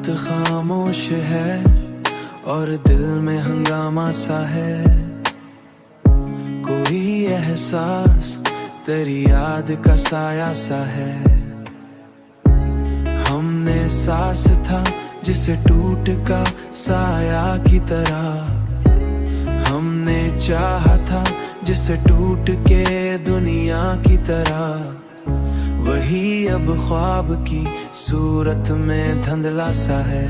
रात खामोश है और दिल में हंगामा सा है। कोई एहसास तेरी याद का साया सा है। हमने सांस था जिसे टूट का साया की तरह। हमने चाहा था जिसे टूट के दुनिया की तरह। वही अब ख्वाब की सूरत में धुंधला सा है।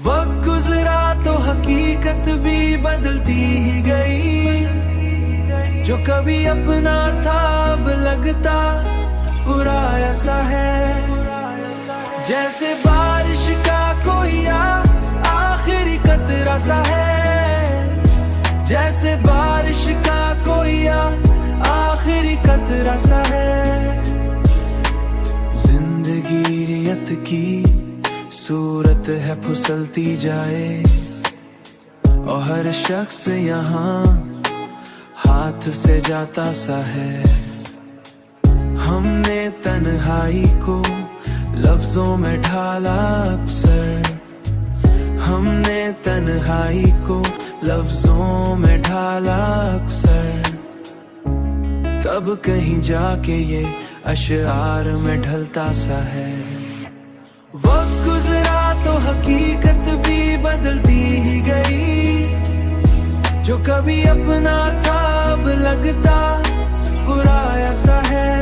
वक्त गुजरा तो हकीकत भी बदलती ही गई। जो कभी अपना था अब लगता पुराया सा है। जैसे बारिश का कोई आखिरी कतरा सा है। जैसे बारिश का कोई आखिरी कतरा सा है। जिंदगी रियत की सूरत है फिसलती जाए और हर शख्स यहाँ हाथ से जाता सा है। हमने तन्हाई को लफ्जों में ढाला अक्सर। हमने तन्हाई को लफ्जों में ढाला अक्सर। तब कहीं जाके ये अशआर में ढलता सा है। वक्त गुजरा तो हकीकत भी बदलती ही गई। जो कभी अपना था अब लगता पुराया सा है।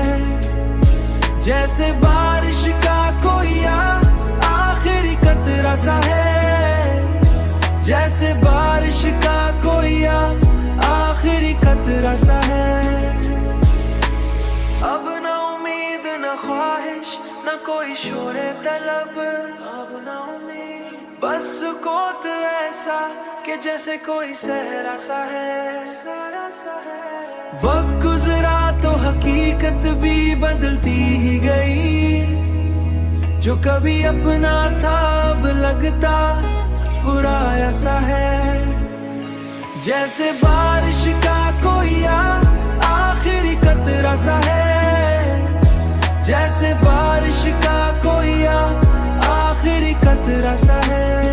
जैसे बारिश का कोई आखिरी कतरा सा है। जैसे बारिश का कोई आखिरी कतरा सा है। अब ना उम्मीद न ख्वाहिश न कोई शोरे तलब। अब ना उम्मीद बस सुकूत ऐसा कि जैसे कोई सहरा सा है। वक्त गुजरा तो हकीकत भी बदलती ही गई। जो कभी अपना था अब लगता पुराया सा है। जैसे बारिश का कोई आखिरी कतरा सा है। जैसे बारिश का कोई आखिरी कतरा सा है।